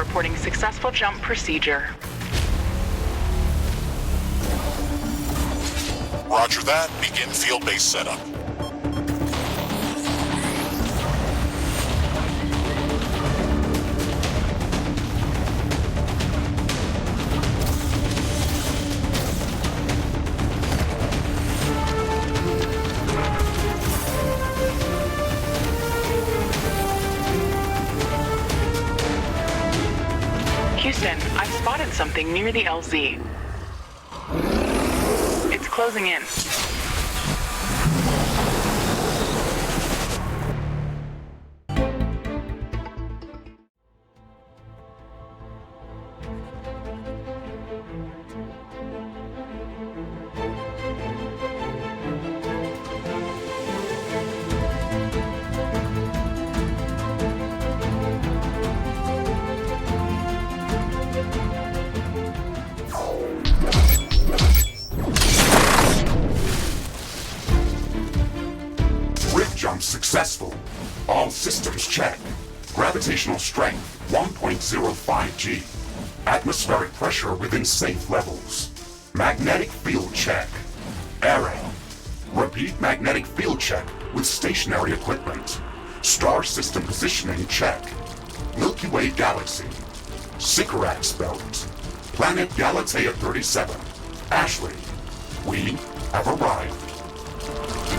reporting successful jump procedure. Roger that. Begin field base setup. Houston, I've spotted something near the LZ. It's closing in. Successful. All systems check. Gravitational strength 1.05 G. Atmospheric pressure within safe levels. Magnetic field check. Error. Repeat magnetic field check with stationary equipment. Star system positioning check. Milky Way galaxy. Sycorax belt. Planet Galatea 37. Ashley, we have arrived.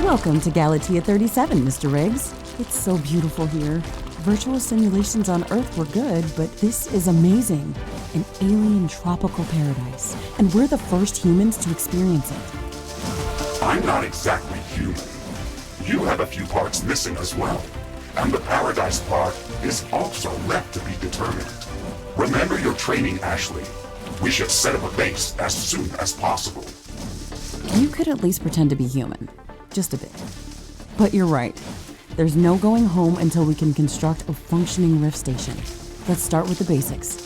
Welcome to Galatea 37, Mr. Riggs. It's so beautiful here. Virtual simulations on Earth were good, but this is amazing. An alien tropical paradise, and we're the first humans to experience it. I'm not exactly human. You have a few parts missing as well, and the paradise part is also left to be determined. Remember your training, Ashley. We should set up a base as soon as possible. You could at least pretend to be human. Just a bit. But you're right. There's no going home until we can construct a functioning Rift station. Let's start with the basics.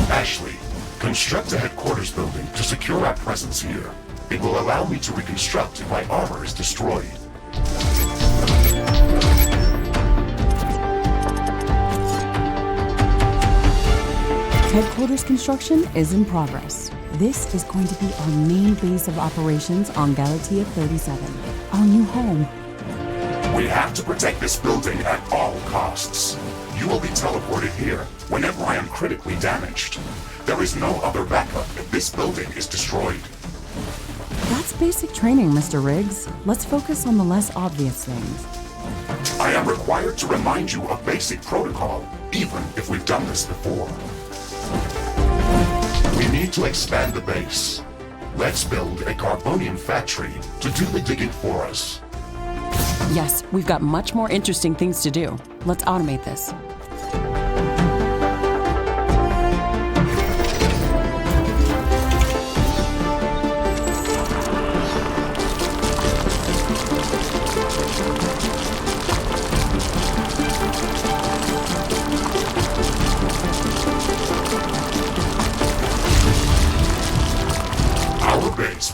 Ashley, construct a headquarters building to secure our presence here. It will allow me to reconstruct if my armor is destroyed. Headquarters construction is in progress. This is going to be our main base of operations on Galatea 37, our new home. We have to protect this building at all costs. You will be teleported here whenever I am critically damaged. There is no other backup if this building is destroyed. That's basic training, Mr. Riggs. Let's focus on the less obvious things. I am required to remind you of basic protocol, even if we've done this before. We need to expand the base. Let's build a carbonium factory to do the digging for us. Yes, we've got much more interesting things to do. Let's automate this.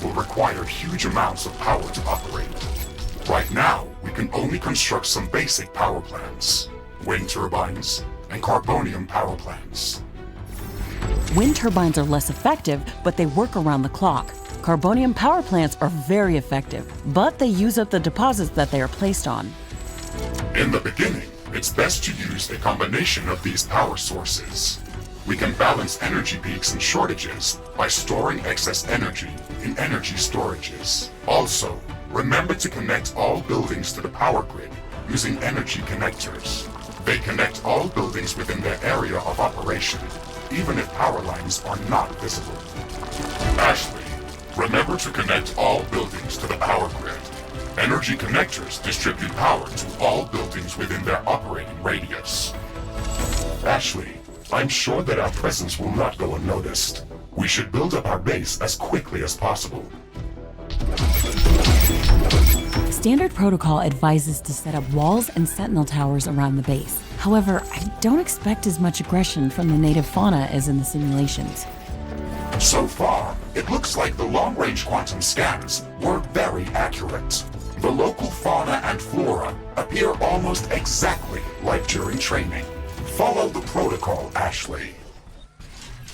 Will require huge amounts of power to operate. Right now, we can only construct some basic power plants, wind turbines, and carbonium power plants. Wind turbines are less effective, but they work around the clock. Carbonium power plants are very effective, but they use up the deposits that they are placed on. In the beginning, it's best to use a combination of these power sources. We can balance energy peaks and shortages by storing excess energy in energy storages. Also, remember to connect all buildings to the power grid using energy connectors. They connect all buildings within their area of operation, even if power lines are not visible. Ashley, remember to connect all buildings to the power grid. Energy connectors distribute power to all buildings within their operating radius. Ashley, I'm sure that our presence will not go unnoticed. We should build up our base as quickly as possible. Standard protocol advises to set up walls and sentinel towers around the base. However, I don't expect as much aggression from the native fauna as in the simulations. So far, it looks like the long-range quantum scans were very accurate. The local fauna and flora appear almost exactly like during training. Follow the protocol, Ashley.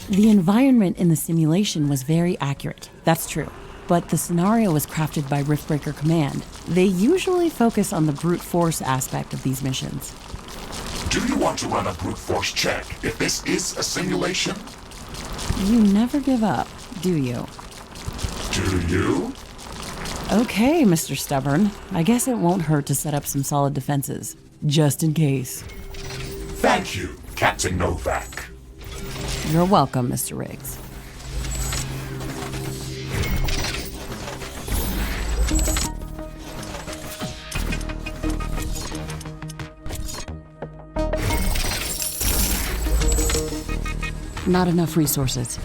The environment in the simulation was very accurate, that's true. But the scenario was crafted by Riftbreaker Command. They usually focus on the brute force aspect of these missions. Do you want to run a brute force check if this is a simulation? You never give up, do you? Do you? Okay, Mr. Stubborn. I guess it won't hurt to set up some solid defenses, just in case. Thank you, Captain Novak. You're welcome, Mr. Riggs. Not enough resources.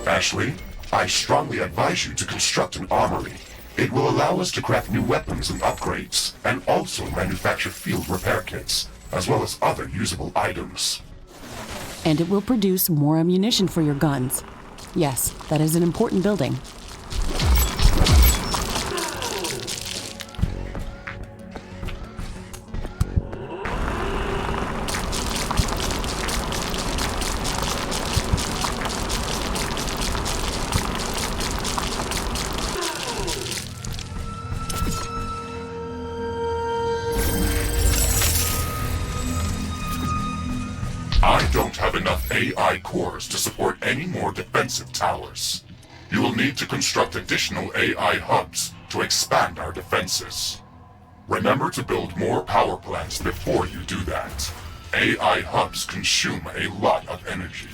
Ashley, I strongly advise you to construct an armory. It will allow us to craft new weapons and upgrades, and also manufacture field repair kits, as well as other usable items. And it will produce more ammunition for your guns. Yes, that is an important building. I don't have enough AI cores to support any more defensive towers. You will need to construct additional AI hubs to expand our defenses. Remember to build more power plants before you do that. AI hubs consume a lot of energy.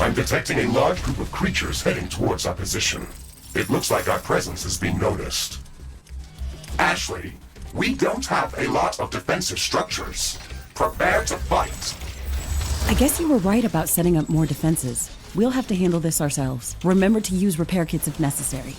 I'm detecting a large group of creatures heading towards our position. It looks like our presence is being noticed. Ashley, we don't have a lot of defensive structures. Prepare to fight. I guess you were right about setting up more defenses. We'll have to handle this ourselves. Remember to use repair kits if necessary.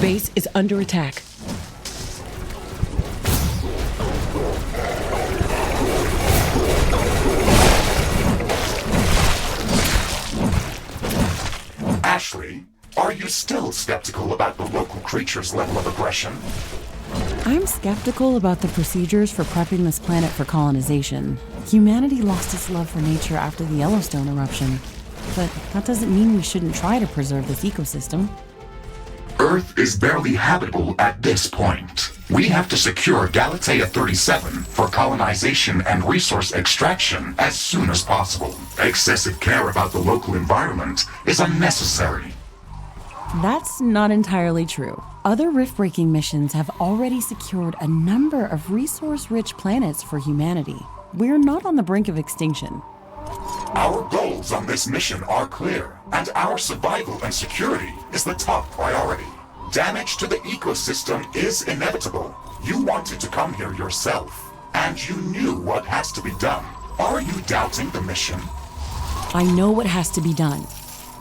Base is under attack. Ashley, are you still skeptical about the local creature's level of aggression? I'm skeptical about the procedures for prepping this planet for colonization. Humanity lost its love for nature after the Yellowstone eruption. But that doesn't mean we shouldn't try to preserve this ecosystem. Earth is barely habitable at this point. We have to secure Galatea 37 for colonization and resource extraction as soon as possible. Excessive care about the local environment is unnecessary. That's not entirely true. Other rift-breaking missions have already secured a number of resource-rich planets for humanity. We're not on the brink of extinction. Our goals on this mission are clear, and our survival and security is the top priority. Damage to the ecosystem is inevitable. You wanted to come here yourself, and you knew what has to be done. Are you doubting the mission? I know what has to be done.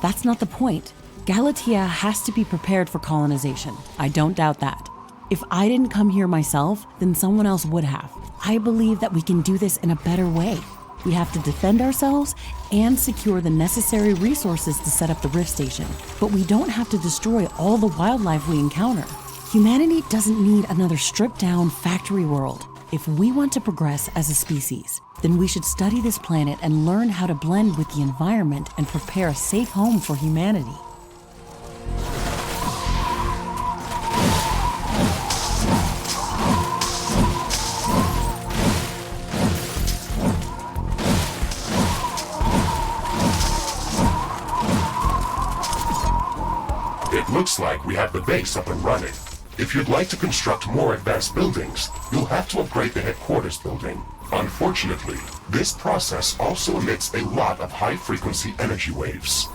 That's not the point. Galatea has to be prepared for colonization. I don't doubt that. If I didn't come here myself, then someone else would have. I believe that we can do this in a better way. We have to defend ourselves and secure the necessary resources to set up the Rift Station. But we don't have to destroy all the wildlife we encounter. Humanity doesn't need another stripped-down factory world. If we want to progress as a species, then we should study this planet and learn how to blend with the environment and prepare a safe home for humanity. Looks like we have the base up and running. If you'd like to construct more advanced buildings, you'll have to upgrade the headquarters building. Unfortunately, this process also emits a lot of high-frequency energy waves.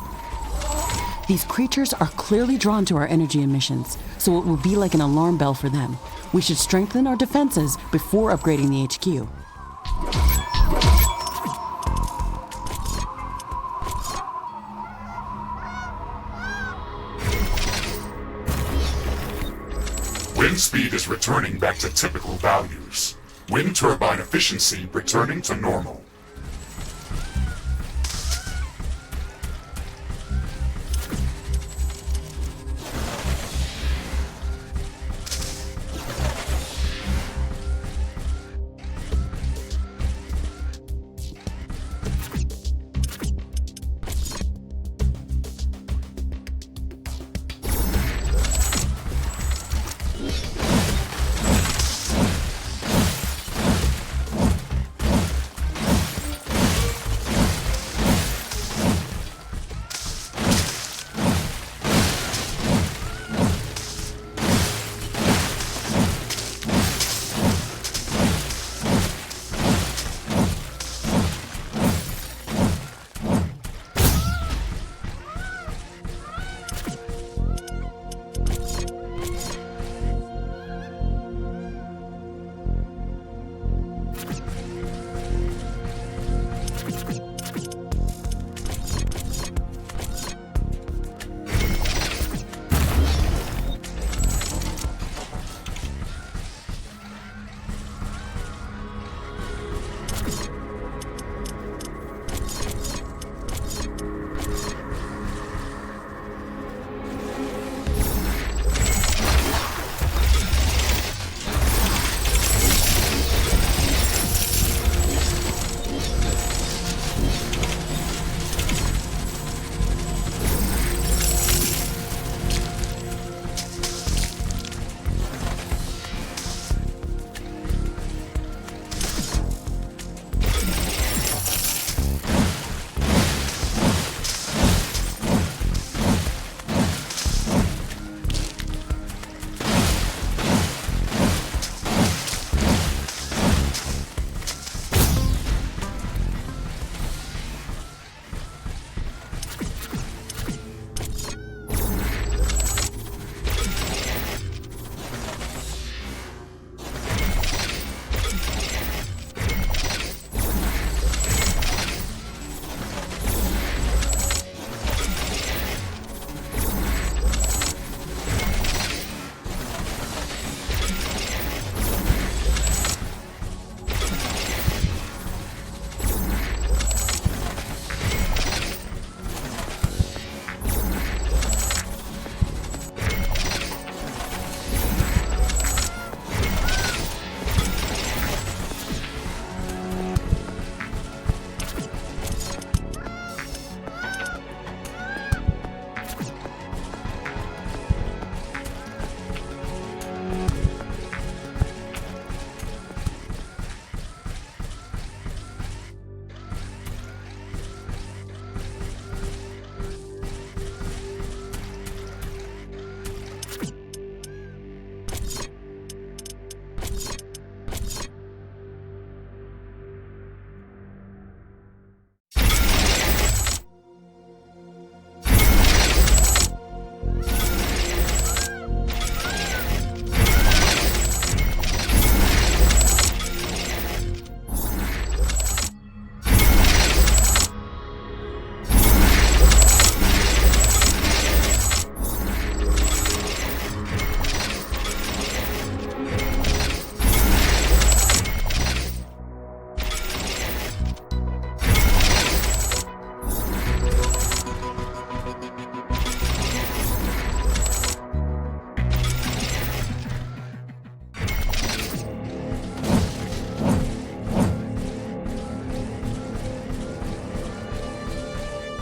These creatures are clearly drawn to our energy emissions, so it will be like an alarm bell for them. We should strengthen our defenses before upgrading the HQ. Wind speed is returning back to typical values. Wind turbine efficiency returning to normal.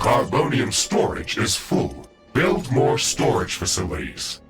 Carbonium storage is full. Build more storage facilities.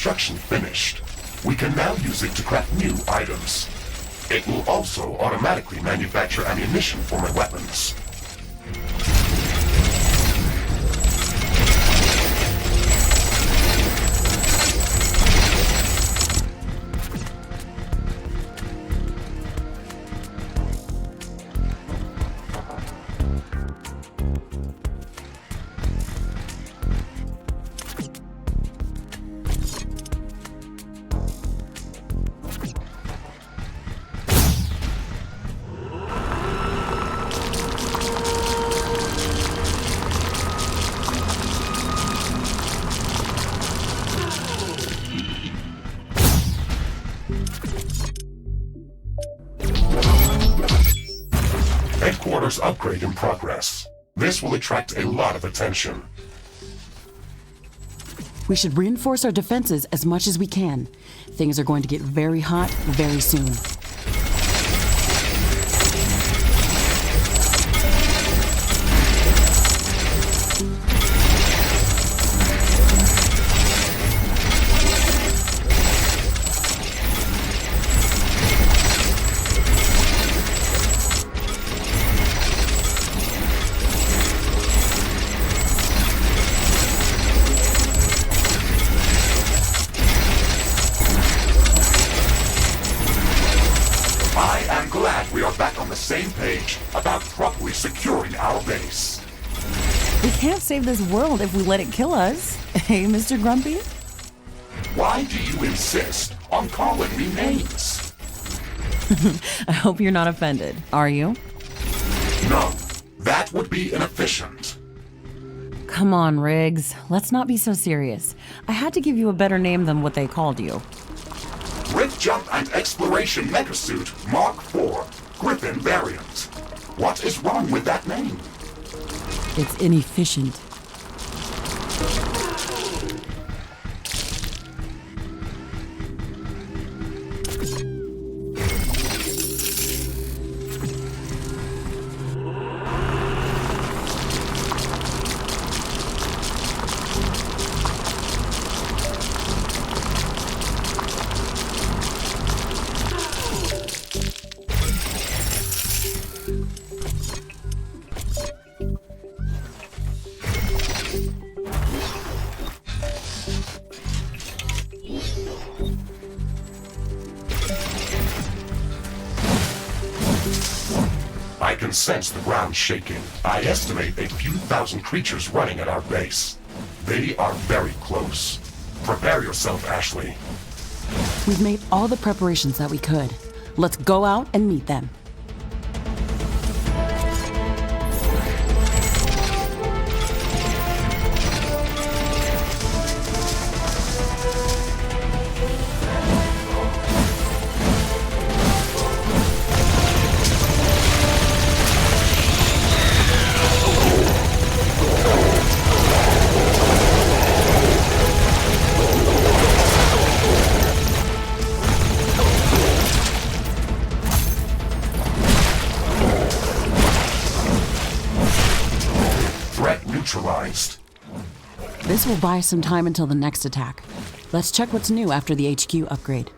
construction finished. We can now use it to craft new items. It will also automatically manufacture ammunition for my weapons. Headquarters upgrade in progress. This will attract a lot of attention. We should reinforce our defenses as much as we can. Things are going to get very hot very soon. Same page about properly securing our base. We can't save this world if we let it kill us. Hey, Mr. Grumpy? Why do you insist on calling me names? I hope you're not offended. Are you? No, that would be inefficient. Come on, Riggs. Let's not be so serious. I had to give you a better name than what they called you. Rift Jump and Exploration Mecha-Suit Mark IV. Griffin variant. What is wrong with that name? It's inefficient. I can sense the ground shaking. I estimate a few thousand creatures running at our base. They are very close. Prepare yourself, Ashley. We've made all the preparations that we could. Let's go out and meet them. Neutralized. This will buy us some time until the next attack. Let's check what's new after the HQ upgrade.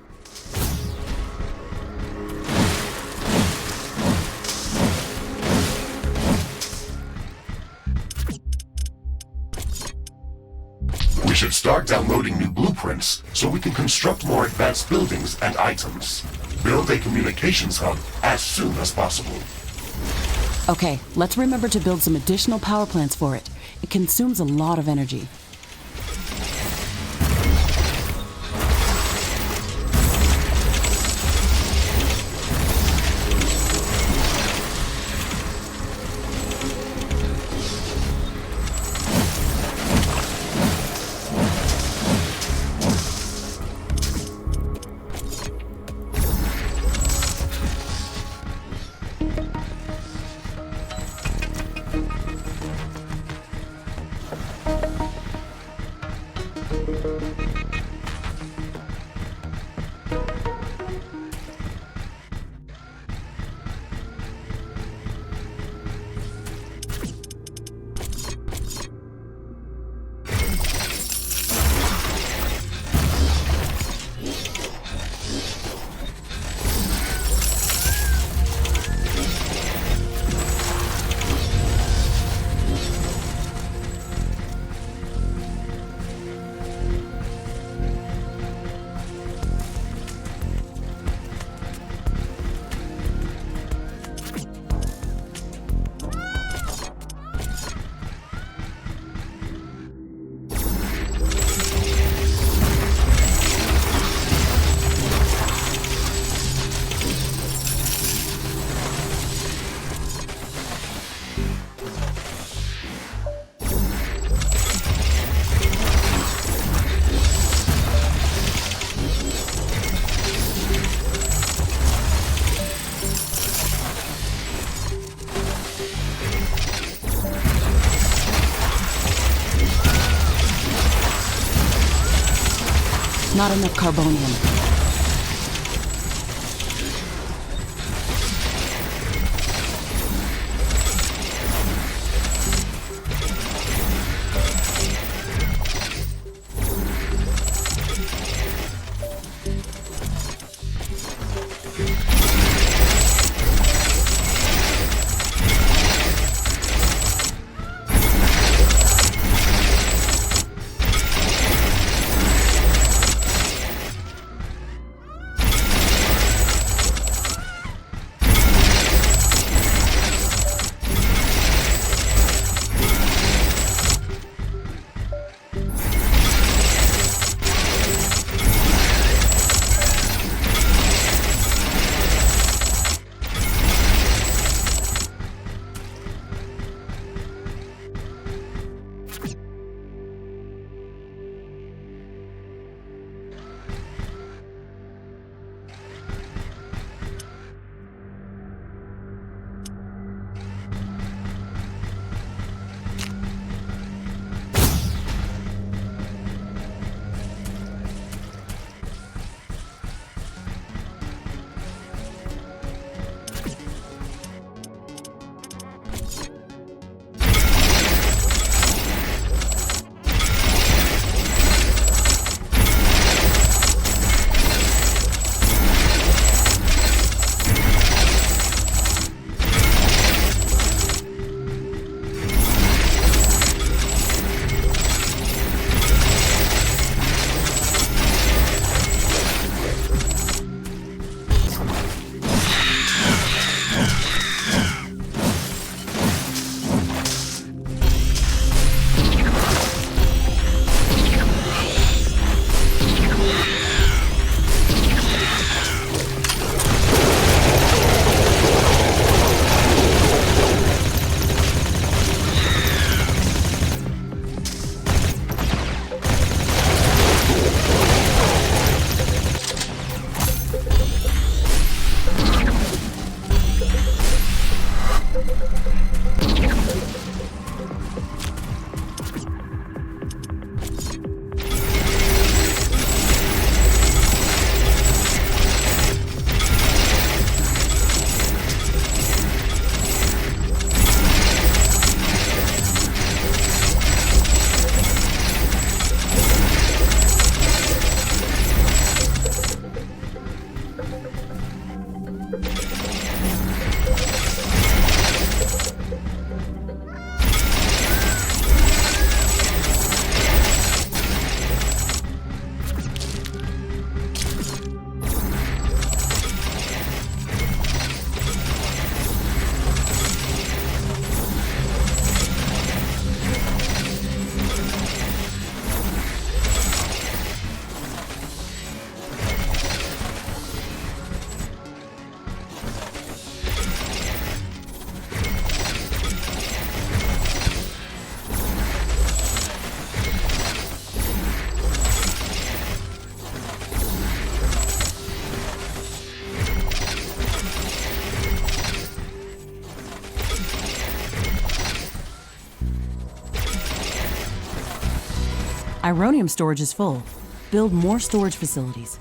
We should start downloading new blueprints so we can construct more advanced buildings and items. Build a communications hub as soon as possible. Okay, let's remember to build some additional power plants for it. It consumes a lot of energy. Not enough carbonium. Ironium storage is full. Build more storage facilities.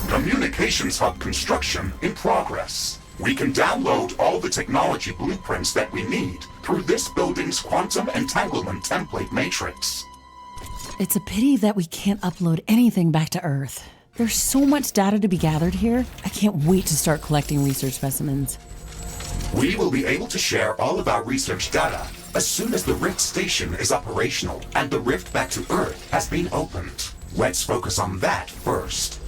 Communications hub construction in progress. We can download all the technology blueprints that we need through this building's quantum entanglement template matrix. It's a pity that we can't upload anything back to Earth. There's so much data to be gathered here. I can't wait to start collecting research specimens. We will be able to share all of our research data as soon as the Rift Station is operational and the rift back to Earth has been opened. Let's focus on that first.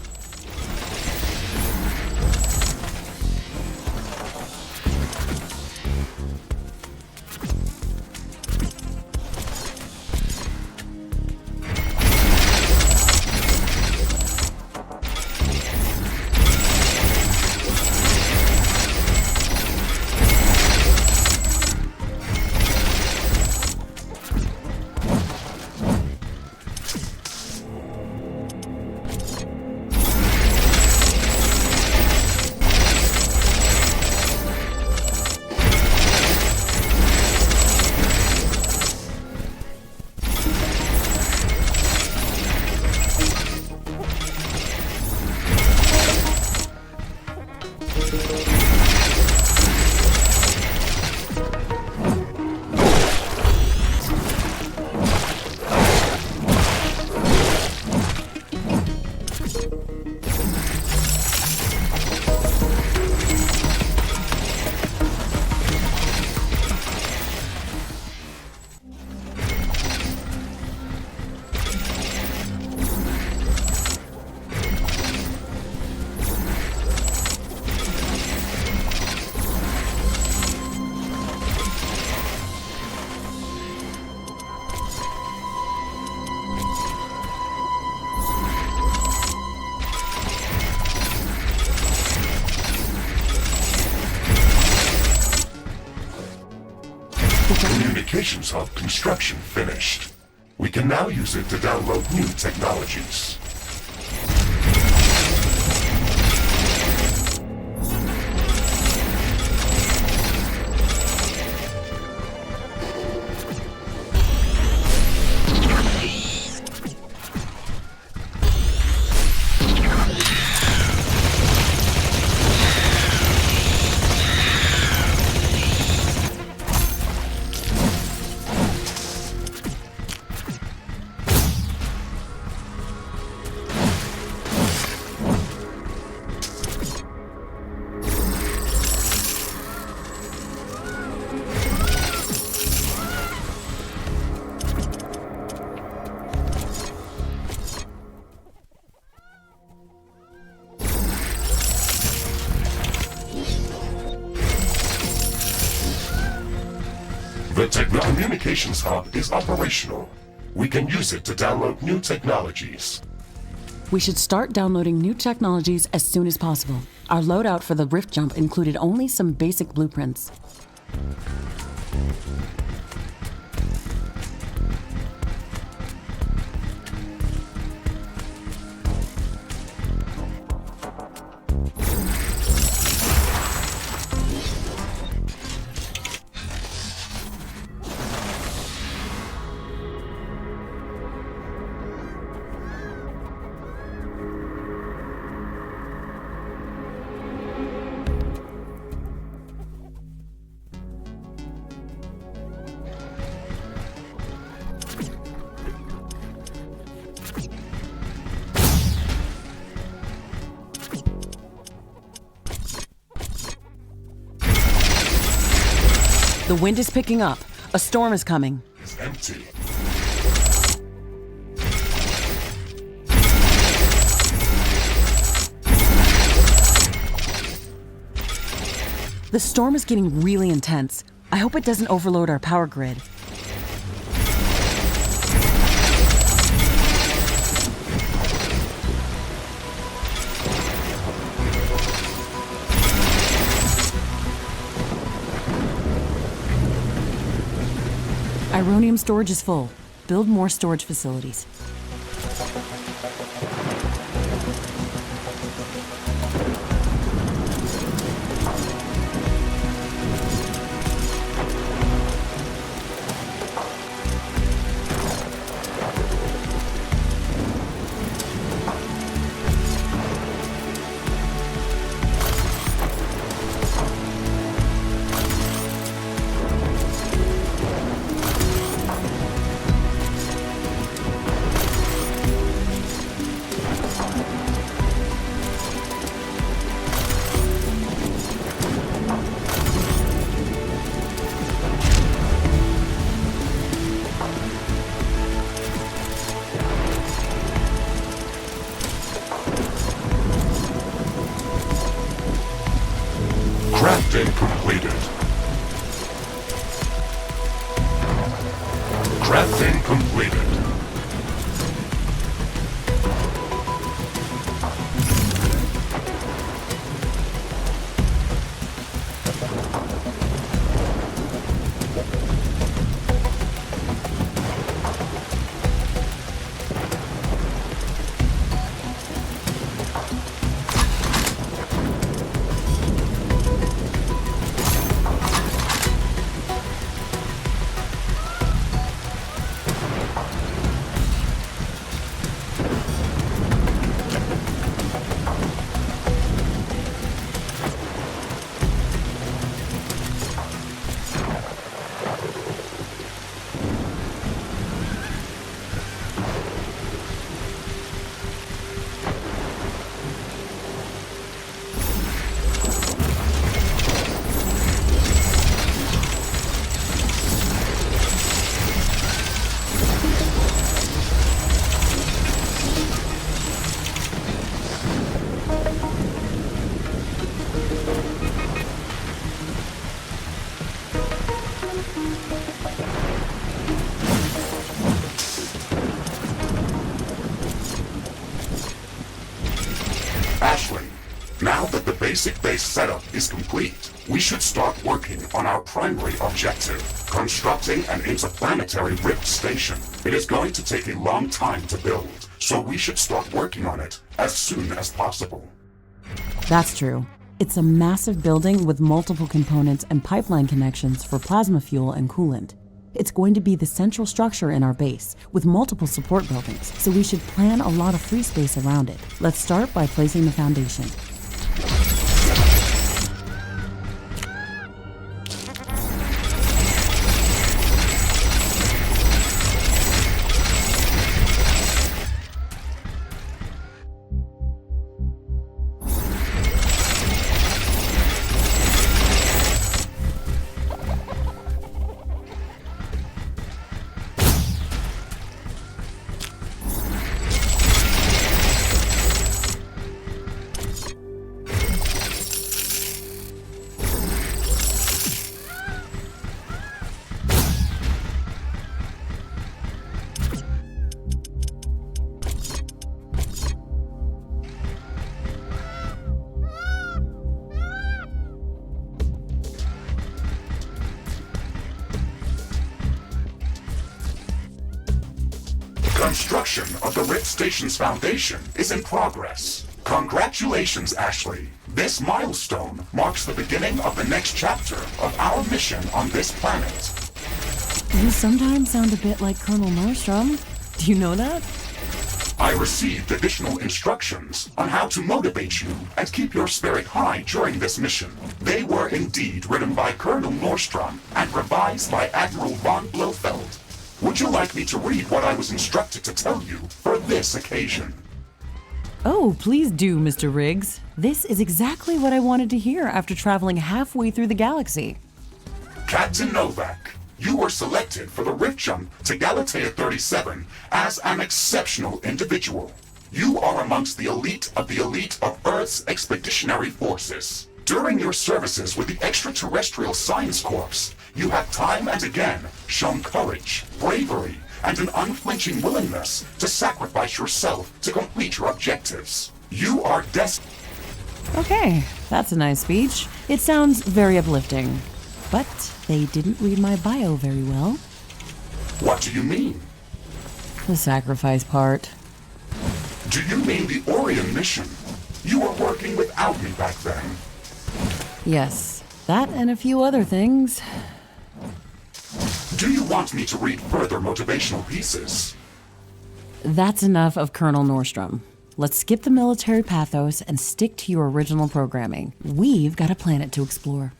Communications hub construction finished. We can now use it to download new technologies. The communications hub is operational. We can use it to download new technologies. We should start downloading new technologies as soon as possible. Our loadout for the Rift Jump included only some basic blueprints. The wind is picking up. A storm is coming. It's empty. The storm is getting really intense. I hope it doesn't overload our power grid. Ironium storage is full. Build more storage facilities. completed. Ashley, now that the basic base setup is complete, we should start working on our primary objective, constructing an interplanetary rift station. It is going to take a long time to build, so we should start working on it as soon as possible. That's true. It's a massive building with multiple components and pipeline connections for plasma fuel and coolant. It's going to be the central structure in our base, with multiple support buildings, so we should plan a lot of free space around it. Let's start by placing the foundation. Construction of the Rift Station's foundation is in progress. Congratulations, Ashley. This milestone marks the beginning of the next chapter of our mission on this planet. You sometimes sound a bit like Colonel Nordstrom. Do you know that? I received additional instructions on how to motivate you and keep your spirit high during this mission. They were indeed written by Colonel Nordstrom and revised by Admiral von Blofeld. Would you like me to read what I was instructed to tell you for this occasion? Oh, please do, Mr. Riggs. This is exactly what I wanted to hear after traveling halfway through the galaxy. Captain Novak, you were selected for the rift jump to Galatea 37 as an exceptional individual. You are amongst the elite of Earth's expeditionary forces. During your services with the Extraterrestrial Science Corps, you have time and again shown courage, bravery, and an unflinching willingness to sacrifice yourself to complete your objectives. You are destined. Okay, that's a nice speech. It sounds very uplifting. But they didn't read my bio very well. What do you mean? The sacrifice part. Do you mean the Orion mission? You were working without me back then. Yes, that and a few other things. Do you want me to read further motivational pieces? That's enough of Colonel Nordstrom. Let's skip the military pathos and stick to your original programming. We've got a planet to explore.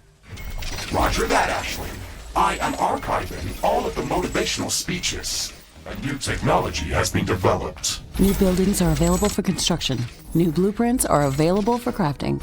Roger that, Ashley. I am archiving all of the motivational speeches. A new technology has been developed. New buildings are available for construction. New blueprints are available for crafting.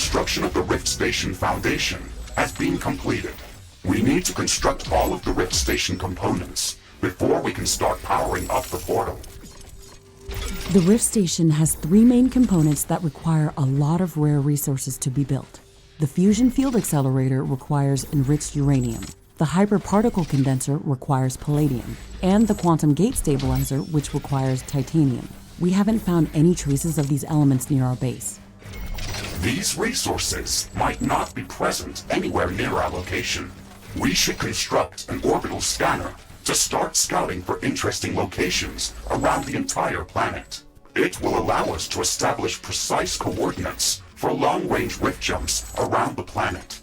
construction of the Rift Station Foundation has been completed. We need to construct all of the Rift Station components before we can start powering up the portal. The Rift Station has 3 main components that require a lot of rare resources to be built. The Fusion Field Accelerator requires enriched uranium. The Hyperparticle Condenser requires palladium. And the Quantum Gate Stabilizer, which requires titanium. We haven't found any traces of these elements near our base. These resources might not be present anywhere near our location. We should construct an orbital scanner to start scouting for interesting locations around the entire planet. It will allow us to establish precise coordinates for long-range rift jumps around the planet.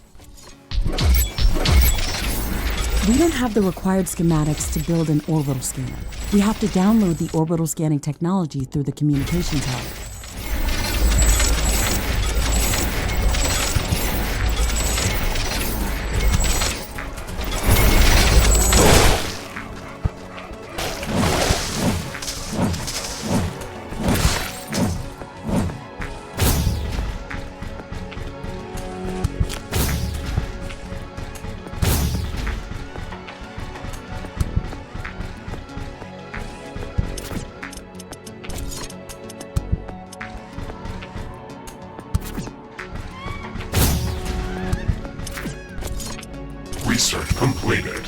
We don't have the required schematics to build an orbital scanner. We have to download the orbital scanning technology through the communications hub. Research completed.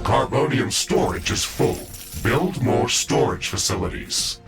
Carbonium storage is full. Build more storage facilities.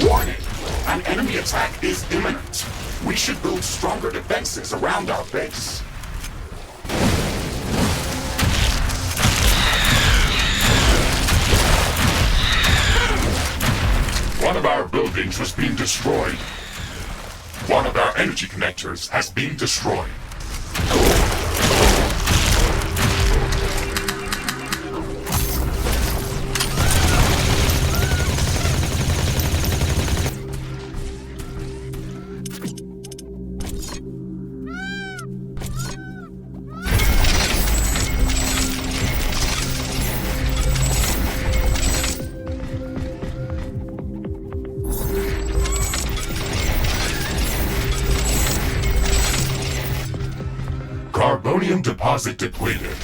Warning! An enemy attack is imminent. We should build stronger defenses around our base. One of our buildings was being destroyed. One of our energy connectors has been destroyed. Carbonium deposit depleted.